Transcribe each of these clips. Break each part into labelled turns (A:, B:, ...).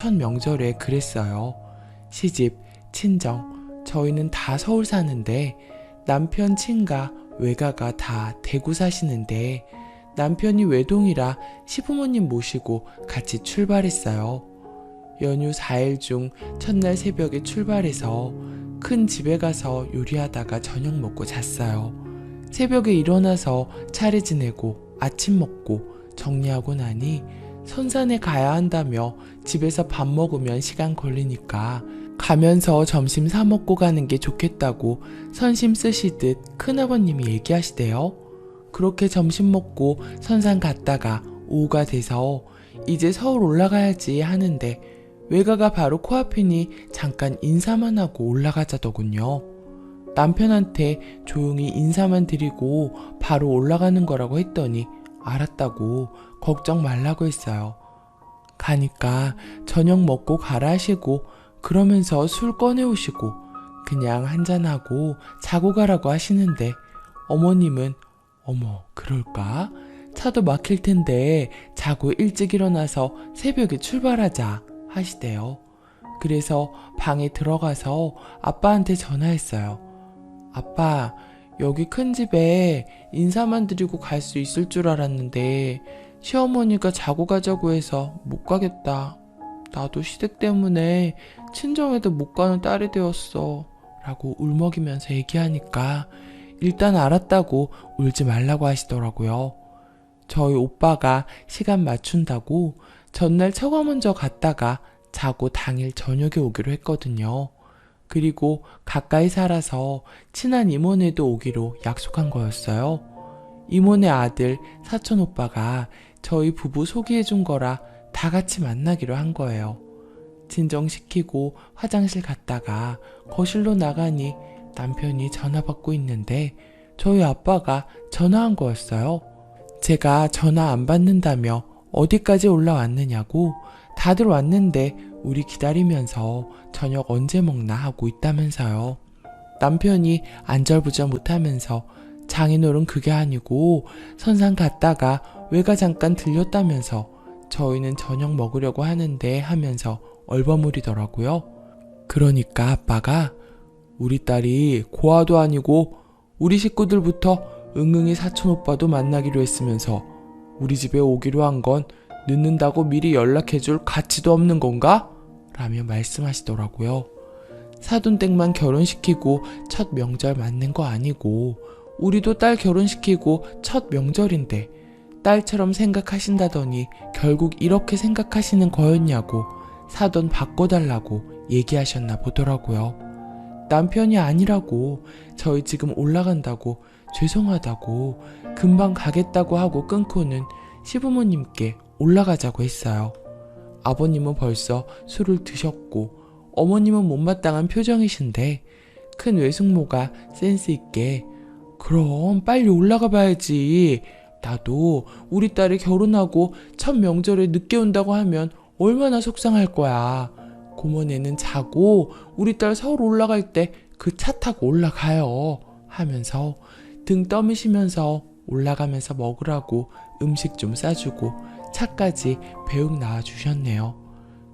A: 첫 명절에 그랬어요. 시집, 친정, 저희는 다 서울 사는데 남편 친가, 외가가 다 대구 사시는데 남편이 외동이라 시부모님 모시고 같이 출발했어요. 연휴 4일 중 첫날 새벽에 출발해서 큰 집에 가서 요리하다가 저녁 먹고 잤어요. 새벽에 일어나서 차례 지내고 아침 먹고 정리하고 나니 선산에 가야 한다며 집에서 밥 먹으면 시간 걸리니까 가면서 점심 사 먹고 가는 게 좋겠다고 선심 쓰시듯 큰아버님이 얘기하시대요. 그렇게 점심 먹고 선산 갔다가 오후가 돼서 이제 서울 올라가야지 하는데 외가가 바로 코앞이니 잠깐 인사만 하고 올라가자더군요. 남편한테 조용히 인사만 드리고 바로 올라가는 거라고 했더니 알았다고 걱정 말라고 했어요. 가니까 저녁 먹고 가라 하시고 그러면서 술 꺼내오시고 그냥 한잔하고 자고 가라고 하시는데 어머님은 어머 그럴까? 차도 막힐 텐데 자고 일찍 일어나서 새벽에 출발하자 하시대요. 그래서 방에 들어가서 아빠한테 전화했어요. 아빠, 여기 큰 집에 인사만 드리고 갈 수 있을 줄 알았는데 시어머니가 자고 가자고 해서 못 가겠다. 나도 시댁 때문에 친정에도 못 가는 딸이 되었어. 라고 울먹이면서 얘기하니까 일단 알았다고 울지 말라고 하시더라고요. 저희 오빠가 시간 맞춘다고 전날 처가 먼저 갔다가 자고 당일 저녁에 오기로 했거든요. 그리고 가까이 살아서 친한 이모네도 오기로 약속한 거였어요. 이모네 아들 사촌 오빠가 저희 부부 소개해준 거라 다 같이 만나기로 한 거예요. 진정시키고 화장실 갔다가 거실로 나가니 남편이 전화 받고 있는데 저희 아빠가 전화한 거였어요. 제가 전화 안 받는다며 어디까지 올라왔느냐고 다들 왔는데 우리 기다리면서 저녁 언제 먹나 하고 있다면서요. 남편이 안절부절 못하면서 장인어른 그게 아니고 선산 갔다가 외가 잠깐 들렸다면서 저희는 저녁 먹으려고 하는데 하면서 얼버무리더라고요. 그러니까 아빠가 우리 딸이 고아도 아니고 우리 식구들부터 응응이 사촌 오빠도 만나기로 했으면서 우리 집에 오기로 한 건 늦는다고 미리 연락해줄 가치도 없는 건가? 라며 말씀하시더라고요. 사돈댁만 결혼시키고 첫 명절 맞는 거 아니고 우리도 딸 결혼시키고 첫 명절인데 딸처럼 생각하신다더니 결국 이렇게 생각하시는 거였냐고 사돈 바꿔달라고 얘기하셨나 보더라고요. 남편이 아니라고 저희 지금 올라간다고 죄송하다고 금방 가겠다고 하고 끊고는 시부모님께 올라가자고 했어요. 아버님은 벌써 술을 드셨고 어머님은 못마땅한 표정이신데 큰 외숙모가 센스 있게 그럼 빨리 올라가 봐야지. 나도 우리 딸이 결혼하고 첫 명절에 늦게 온다고 하면 얼마나 속상할 거야. 고모네는 자고 우리 딸 서울 올라갈 때 그 차 타고 올라가요. 하면서 등 떠미시면서 올라가면서 먹으라고 음식 좀 싸주고 차까지 배웅 나와주셨네요.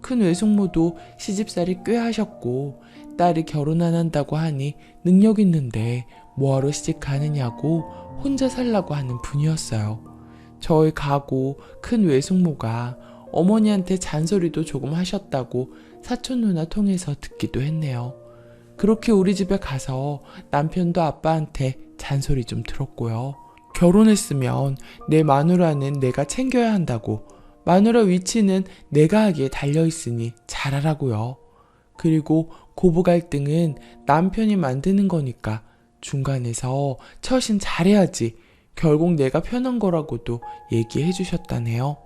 A: 큰 외숙모도 시집살이 꽤 하셨고 딸이 결혼 안 한다고 하니 능력 있는데 뭐하러 시집 가느냐고 혼자 살라고 하는 분이었어요. 저희 가고 큰 외숙모가 어머니한테 잔소리도 조금 하셨다고 사촌 누나 통해서 듣기도 했네요. 그렇게 우리 집에 가서 남편도 아빠한테 잔소리 좀 들었고요. 결혼했으면 내 마누라는 내가 챙겨야 한다고 마누라 위치는 내가 하기에 달려있으니 잘하라고요. 그리고 고부 갈등은 남편이 만드는 거니까 중간에서 처신 잘해야지 결국 내가 편한 거라고도 얘기해 주셨다네요.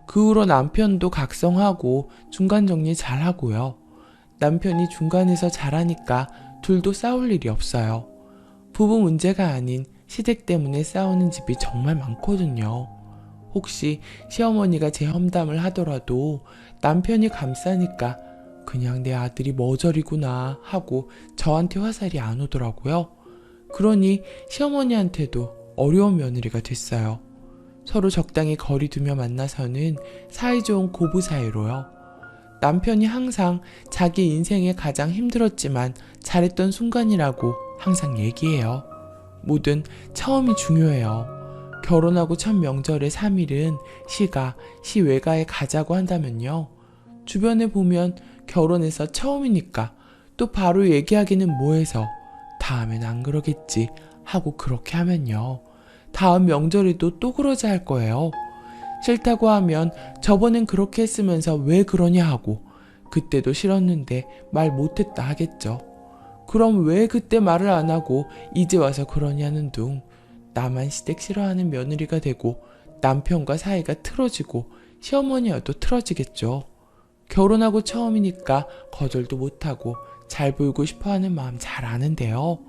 A: 그 후로 남편도 각성하고 중간 정리 잘하고요. 남편이 중간에서 잘하니까 둘도 싸울 일이 없어요. 부부 문제가 아닌 시댁 때문에 싸우는 집이 정말 많거든요. 혹시 시어머니가 제 험담을 하더라도 남편이 감싸니까 그냥 내 아들이 머저리구나 하고 저한테 화살이 안 오더라고요. 그러니 시어머니한테도 어려운 며느리가 됐어요. 서로 적당히 거리 두며 만나서는 사이좋은 고부 사이로요. 남편이 항상 자기 인생에 가장 힘들었지만 잘했던 순간이라고 항상 얘기해요. 뭐든 처음이 중요해요. 결혼하고 첫 명절의 3일은 시외가에 가자고 한다면요. 주변에 보면 결혼해서 처음이니까 또 바로 얘기하기는 뭐해서 다음엔 안 그러겠지 하고 그렇게 하면요. 다음 명절에도 또 그러자 할 거예요. 싫다고 하면 저번엔 그렇게 했으면서 왜 그러냐 하고 그때도 싫었는데 말 못했다 하겠죠. 그럼 왜 그때 말을 안 하고 이제 와서 그러냐는 둥 나만 시댁 싫어하는 며느리가 되고 남편과 사이가 틀어지고 시어머니와도 틀어지겠죠. 결혼하고 처음이니까 거절도 못하고 잘 보이고 싶어하는 마음 잘 아는데요.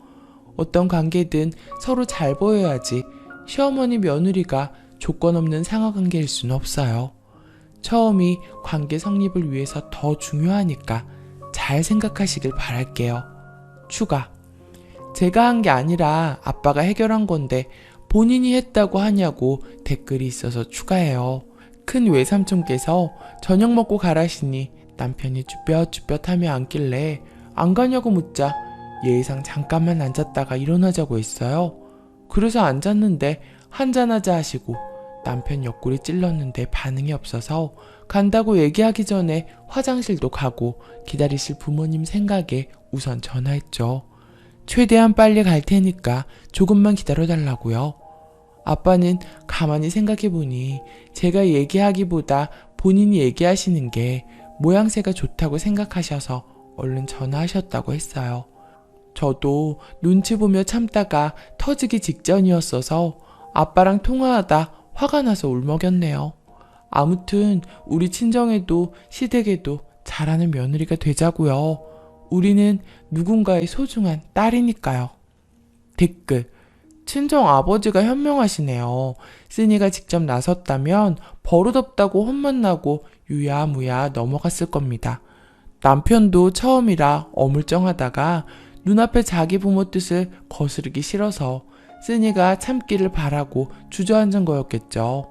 A: 어떤 관계든 서로 잘 보여야지 시어머니 며느리가 조건 없는 상하관계일 수는 없어요. 처음이 관계 성립을 위해서 더 중요하니까 잘 생각하시길 바랄게요. 추가. 제가 한 게 아니라 아빠가 해결한 건데 본인이 했다고 하냐고 댓글이 있어서 추가해요. 큰 외삼촌께서 저녁 먹고 가라시니 남편이 쭈뼛쭈뼛하며 앉길래 안 가냐고 묻자 예의상 잠깐만 앉았다가 일어나자고 했어요. 그래서 앉았는데 한잔하자 하시고 남편 옆구리 찔렀는데 반응이 없어서 간다고 얘기하기 전에 화장실도 가고 기다리실 부모님 생각에 우선 전화했죠. 최대한 빨리 갈 테니까 조금만 기다려달라고요. 아빠는 가만히 생각해보니 제가 얘기하기보다 본인이 얘기하시는 게 모양새가 좋다고 생각하셔서 얼른 전화하셨다고 했어요. 저도 눈치 보며 참다가 터지기 직전이었어서 아빠랑 통화하다 화가 나서 울먹였네요. 아무튼 우리 친정에도 시댁에도 잘하는 며느리가 되자고요. 우리는 누군가의 소중한 딸이니까요. 댓글. 친정 아버지가 현명하시네요. 쓰니가 직접 나섰다면 버릇없다고 혼만 나고 유야무야 넘어갔을 겁니다. 남편도 처음이라 어물쩡하다가 눈앞에 자기 부모 뜻을 거스르기 싫어서 쓰니가 참기를 바라고 주저앉은 거였겠죠.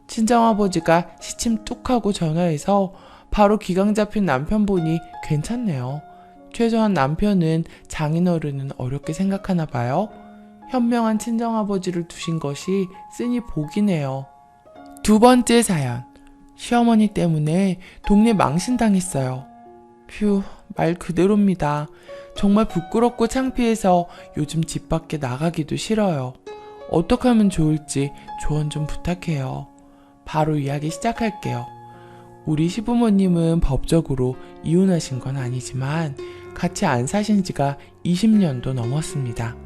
A: 친정아버지가 시침 뚝하고 전화해서 바로 기강 잡힌 남편 보니 괜찮네요. 최소한 남편은 장인어른은 어렵게 생각하나 봐요. 현명한 친정아버지를 두신 것이 쓰니 복이네요. 두 번째 사연. 시어머니 때문에 동네 망신당했어요. 휴, 말 그대로입니다. 정말 부끄럽고 창피해서 요즘 집 밖에 나가기도 싫어요. 어떻게 하면 좋을지 조언 좀 부탁해요. 바로 이야기 시작할게요. 우리 시부모님은 법적으로 이혼하신 건 아니지만 같이 안 사신 지가 20년도 넘었습니다.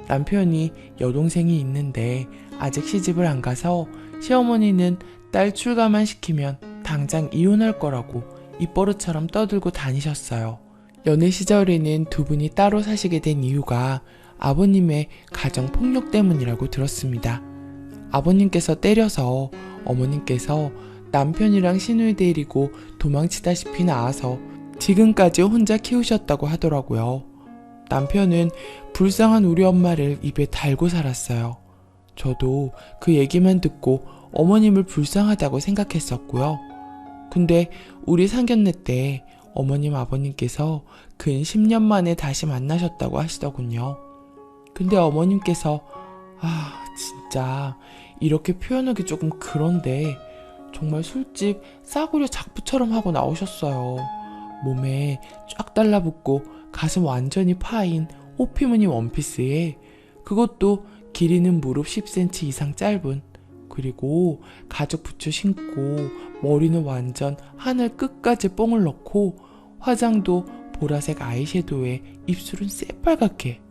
A: 남편이 여동생이 있는데 아직 시집을 안 가서 시어머니는 딸 출가만 시키면 당장 이혼할 거라고 입버릇처럼 떠들고 다니셨어요. 연애 시절에는 두 분이 따로 사시게 된 이유가 아버님의 가정폭력 때문이라고 들었습니다. 아버님께서 때려서 어머님께서 남편이랑 시누이 데리고 도망치다시피 나와서 지금까지 혼자 키우셨다고 하더라고요. 남편은 불쌍한 우리 엄마를 입에 달고 살았어요. 저도 그 얘기만 듣고 어머님을 불쌍하다고 생각했었고요. 근데 우리 상견례 때 어머님 아버님께서 근 10년 만에 다시 만나셨다고 하시더군요. 근데 어머님께서 진짜 이렇게 표현하기 조금 그런데 정말 술집 싸구려 작부처럼 하고 나오셨어요. 몸에 쫙 달라붙고 가슴 완전히 파인 호피무늬 원피스에 그것도 길이는 무릎 10cm 이상 짧은 그리고 가죽 부츠 신고 머리는 완전 하늘 끝까지 뽕을 넣고 화장도 보라색 아이섀도우에 입술은 새빨갛게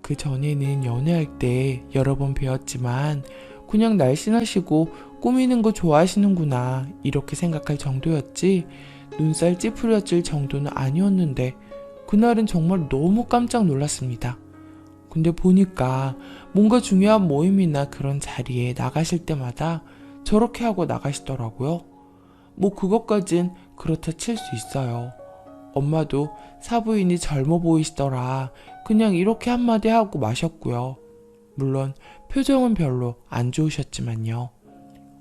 A: 그 전에는 연애할 때 여러 번 배웠지만 그냥 날씬하시고 꾸미는 거 좋아하시는구나 이렇게 생각할 정도였지 눈살 찌푸려질 정도는 아니었는데 그날은 정말 너무 깜짝 놀랐습니다. 근데 보니까 뭔가 중요한 모임이나 그런 자리에 나가실 때마다 저렇게 하고 나가시더라고요. 뭐 그것까진 그렇다 칠 수 있어요. 엄마도 사부인이 젊어 보이시더라 그냥 이렇게 한마디 하고 마셨고요. 물론 표정은 별로 안 좋으셨지만요.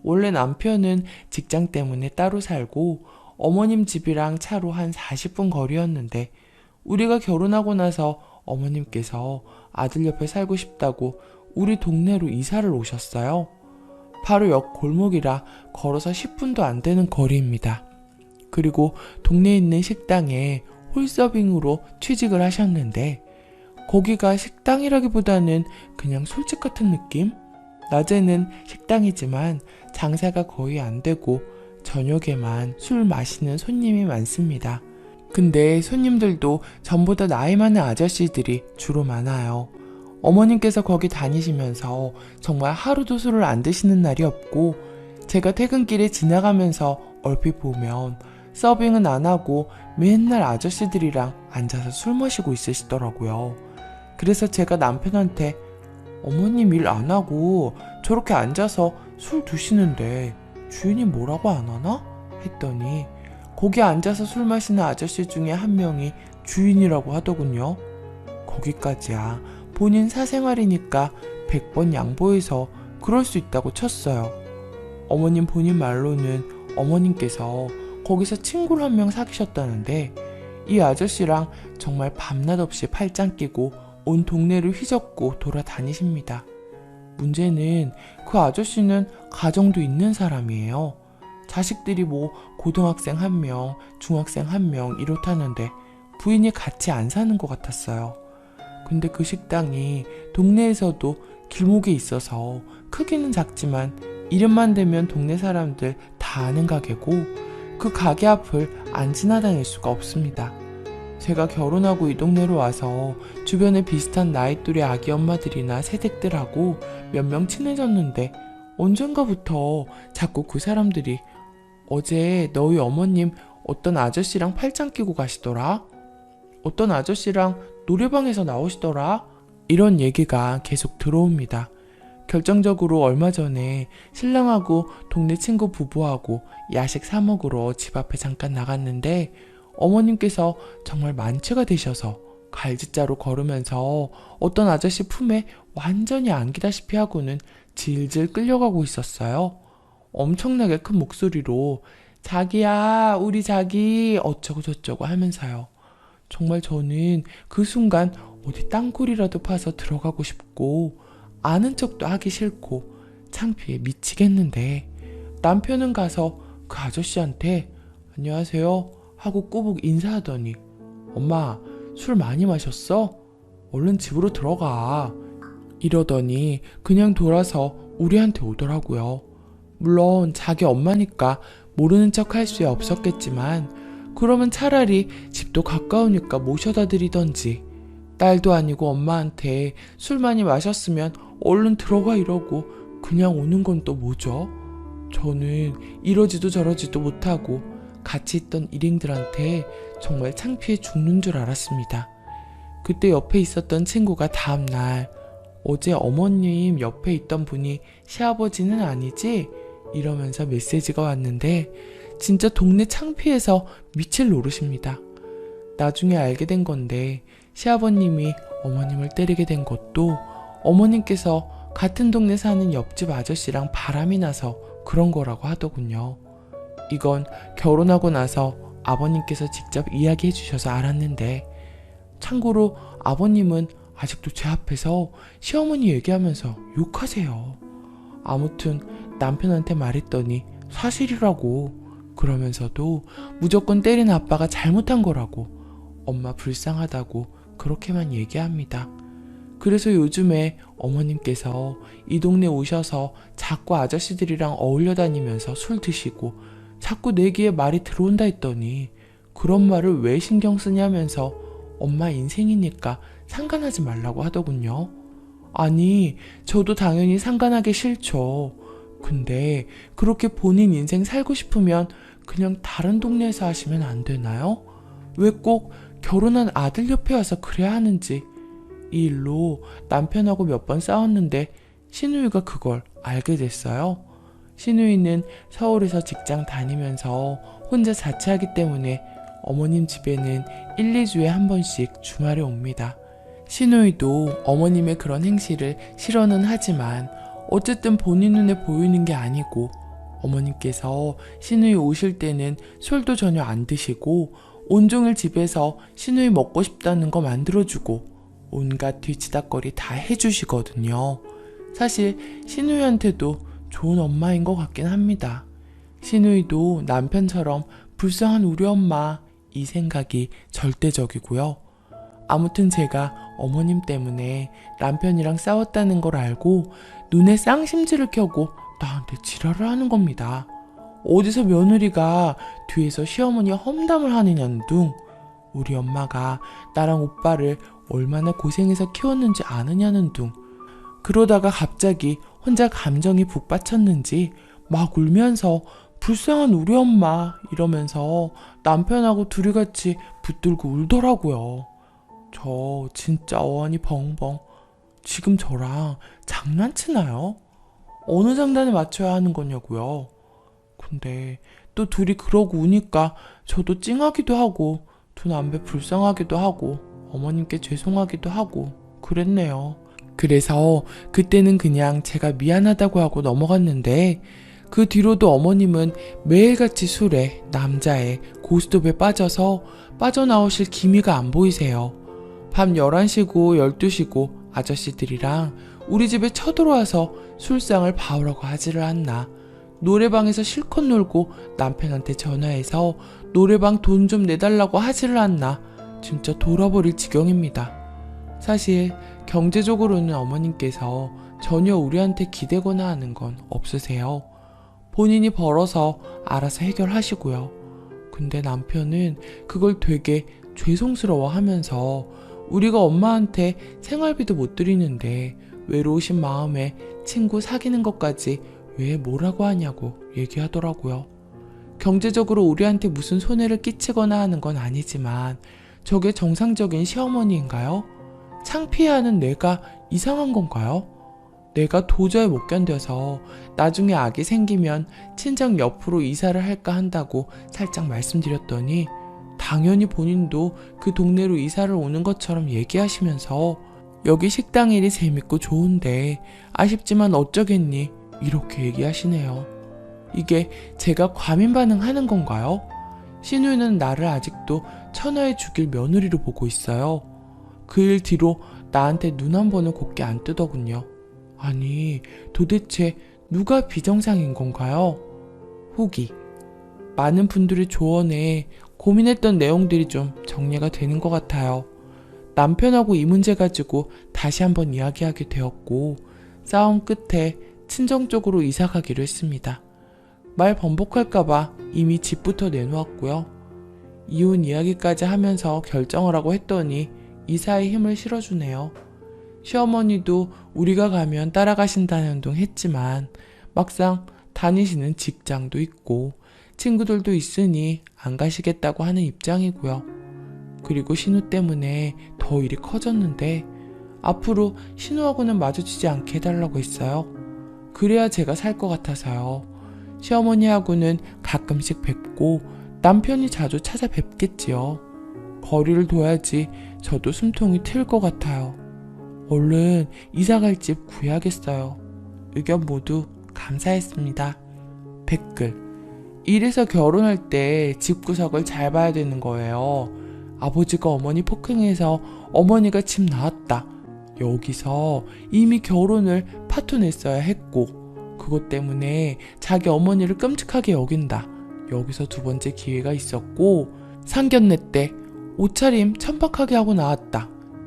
A: 원래 남편은 직장 때문에 따로 살고 어머님 집이랑 차로 한 40분 거리였는데 우리가 결혼하고 나서 어머님께서 아들 옆에 살고 싶다고 우리 동네로 이사를 오셨어요. 바로 옆 골목이라 걸어서 10분도 안 되는 거리입니다. 그리고 동네에 있는 식당에 홀서빙으로 취직을 하셨는데 거기가 식당이라기보다는 그냥 술집 같은 느낌? 낮에는 식당이지만 장사가 거의 안 되고 저녁에만 술 마시는 손님이 많습니다. 근데 손님들도 전보다 나이 많은 아저씨들이 주로 많아요. 어머님께서 거기 다니시면서 정말 하루도 술을 안 드시는 날이 없고 제가 퇴근길에 지나가면서 얼핏 보면 서빙은 안 하고 맨날 아저씨들이랑 앉아서 술 마시고 있으시더라고요. 그래서 제가 남편한테 어머님 일 안 하고 저렇게 앉아서 술 드시는데 주인이 뭐라고 안 하나? 했더니 거기 앉아서 술 마시는 아저씨 중에 한 명이 주인이라고 하더군요. 거기까지야 본인 사생활이니까 100번 양보해서 그럴 수 있다고 쳤어요. 어머님 본인 말로는 어머님께서 거기서 친구를 한 명 사귀셨다는데 이 아저씨랑 정말 밤낮 없이 팔짱 끼고 온 동네를 휘젓고 돌아다니십니다. 문제는 그 아저씨는 가정도 있는 사람이에요. 자식들이 뭐 고등학생 1명, 중학생 1명 이렇다는데 부인이 같이 안 사는 것 같았어요. 근데 그 식당이 동네에서도 길목에 있어서 크기는 작지만 이름만 대면 동네 사람들 다 아는 가게고 그 가게 앞을 안 지나다닐 수가 없습니다. 제가 결혼하고 이 동네로 와서 주변에 비슷한 나이 또래 아기 엄마들이나 새댁들하고 몇 명 친해졌는데 언젠가부터 자꾸 그 사람들이 어제 너희 어머님 어떤 아저씨랑 팔짱 끼고 가시더라? 어떤 아저씨랑 노래방에서 나오시더라? 이런 얘기가 계속 들어옵니다. 결정적으로 얼마 전에 신랑하고 동네 친구 부부하고 야식 사 먹으러 집 앞에 잠깐 나갔는데 어머님께서 정말 만취가 되셔서 갈지자로 걸으면서 어떤 아저씨 품에 완전히 안기다시피 하고는 질질 끌려가고 있었어요. 엄청나게 큰 목소리로 자기야 우리 자기 어쩌고 저쩌고 하면서요. 정말 저는 그 순간 어디 땅굴이라도 파서 들어가고 싶고 아는 척도 하기 싫고 창피해 미치겠는데 남편은 가서 그 아저씨한테 안녕하세요 하고 꾸벅 인사하더니 엄마 술 많이 마셨어? 얼른 집으로 들어가 이러더니 그냥 돌아서 우리한테 오더라고요. 물론 자기 엄마니까 모르는 척 할 수야 없었겠지만 그러면 차라리 집도 가까우니까 모셔다 드리던지 딸도 아니고 엄마한테 술 많이 마셨으면 얼른 들어가 이러고 그냥 오는 건 또 뭐죠? 저는 이러지도 저러지도 못하고 같이 있던 일행들한테 정말 창피해 죽는 줄 알았습니다. 그때 옆에 있었던 친구가 다음날 어제 어머님 옆에 있던 분이 시아버지는 아니지? 이러면서 메시지가 왔는데 진짜 동네 창피해서 미칠 노릇입니다. 나중에 알게 된 건데 시아버님이 어머님을 때리게 된 것도 어머님께서 같은 동네 사는 옆집 아저씨랑 바람이 나서 그런 거라고 하더군요. 이건 결혼하고 나서 아버님께서 직접 이야기해 주셔서 알았는데 참고로 아버님은 아직도 제 앞에서 시어머니 얘기하면서 욕하세요. 아무튼 남편한테 말했더니 사실이라고 그러면서도 무조건 때린 아빠가 잘못한 거라고 엄마 불쌍하다고 그렇게만 얘기합니다. 그래서 요즘에 어머님께서 이 동네 오셔서 자꾸 아저씨들이랑 어울려 다니면서 술 드시고 자꾸 내 귀에 말이 들어온다 했더니 그런 말을 왜 신경 쓰냐면서 엄마 인생이니까 상관하지 말라고 하더군요. 아니 저도 당연히 상관하기 싫죠. 근데 그렇게 본인 인생 살고 싶으면 그냥 다른 동네에서 하시면 안 되나요? 왜 꼭 결혼한 아들 옆에 와서 그래야 하는지. 이 일로 남편하고 몇 번 싸웠는데 시누이가 그걸 알게 됐어요. 시누이는 서울에서 직장 다니면서 혼자 자취하기 때문에 어머님 집에는 1, 2주에 한 번씩 주말에 옵니다. 시누이도 어머님의 그런 행실을 싫어는 하지만 어쨌든 본인 눈에 보이는 게 아니고 어머님께서 시누이 오실 때는 술도 전혀 안 드시고 온종일 집에서 시누이 먹고 싶다는 거 만들어주고 온갖 뒤치다거리 다 해주시거든요. 사실 시누이한테도 좋은 엄마인 것 같긴 합니다. 시누이도 남편처럼 불쌍한 우리 엄마 이 생각이 절대적이고요. 아무튼 제가 어머님 때문에 남편이랑 싸웠다는 걸 알고 눈에 쌍심지를 켜고 나한테 지랄을 하는 겁니다. 어디서 며느리가 뒤에서 시어머니 험담을 하느냐는 둥, 우리 엄마가 나랑 오빠를 얼마나 고생해서 키웠는지 아느냐는 둥, 그러다가 갑자기 혼자 감정이 북받쳤는지 막 울면서 불쌍한 우리 엄마 이러면서 남편하고 둘이 같이 붙들고 울더라고요. 저 진짜 어안이 벙벙. 지금 저랑 장난치나요? 어느 장단에 맞춰야 하는 거냐고요. 근데 또 둘이 그러고 우니까 저도 찡하기도 하고 두 남배 불쌍하기도 하고 어머님께 죄송하기도 하고 그랬네요. 그래서 그때는 그냥 제가 미안하다고 하고 넘어갔는데 그 뒤로도 어머님은 매일같이 술에 남자에 고스톱에 빠져서 빠져나오실 기미가 안 보이세요. 밤 11시고 12시고 아저씨들이랑 우리 집에 쳐들어와서 술상을 봐오라고 하지를 않나. 노래방에서 실컷 놀고 남편한테 전화해서 노래방 돈 좀 내달라고 하지를 않나. 진짜 돌아버릴 지경입니다. 사실 경제적으로는 어머님께서 전혀 우리한테 기대거나 하는 건 없으세요. 본인이 벌어서 알아서 해결하시고요. 근데 남편은 그걸 되게 죄송스러워 하면서 우리가 엄마한테 생활비도 못 드리는데 외로우신 마음에 친구 사귀는 것까지 왜 뭐라고 하냐고 얘기하더라고요. 경제적으로 우리한테 무슨 손해를 끼치거나 하는 건 아니지만 저게 정상적인 시어머니인가요? 창피해하는 내가 이상한 건가요? 내가 도저히 못 견뎌서 나중에 아기 생기면 친정 옆으로 이사를 할까 한다고 살짝 말씀드렸더니 당연히 본인도 그 동네로 이사를 오는 것처럼 얘기하시면서 여기 식당 일이 재밌고 좋은데 아쉽지만 어쩌겠니? 이렇게 얘기하시네요. 이게 제가 과민 반응하는 건가요? 시누이는 나를 아직도 천하에 죽일 며느리로 보고 있어요. 그 일 뒤로 나한테 눈 한 번은 곱게 안 뜨더군요. 아니, 도대체 누가 비정상인 건가요? 후기. 많은 분들의 조언에 고민했던 내용들이 좀 정리가 되는 것 같아요. 남편하고 이 문제 가지고 다시 한번 이야기하게 되었고 싸움 끝에 친정 쪽으로 이사 가기로 했습니다. 말 번복할까봐 이미 집부터 내놓았고요. 이혼 이야기까지 하면서 결정을 하고 했더니 이사에 힘을 실어주네요. 시어머니도 우리가 가면 따라가신다는 둥 했지만 막상 다니시는 직장도 있고 친구들도 있으니 안 가시겠다고 하는 입장이고요. 그리고 신우 때문에 더 일이 커졌는데 앞으로 신우하고는 마주치지 않게 해달라고 했어요. 그래야 제가 살 것 같아서요. 시어머니하고는 가끔씩 뵙고 남편이 자주 찾아뵙겠지요. 거리를 둬야지 저도 숨통이 트일 것 같아요. 얼른 이사갈 집 구해야겠어요. 의견 모두 감사했습니다. 댓글. 이래서 결혼할 때 집구석을 잘 봐야 되는 거예요. 아버지가 어머니 폭행해서 어머니가 집 나왔다. 여기서 이미 결혼을 파토냈어야 했고 그것 때문에 자기 어머니를 끔찍하게 여긴다. 여기서 두 번째 기회가 있었고 상견례 때 옷차림 천박하게 하고 나왔다.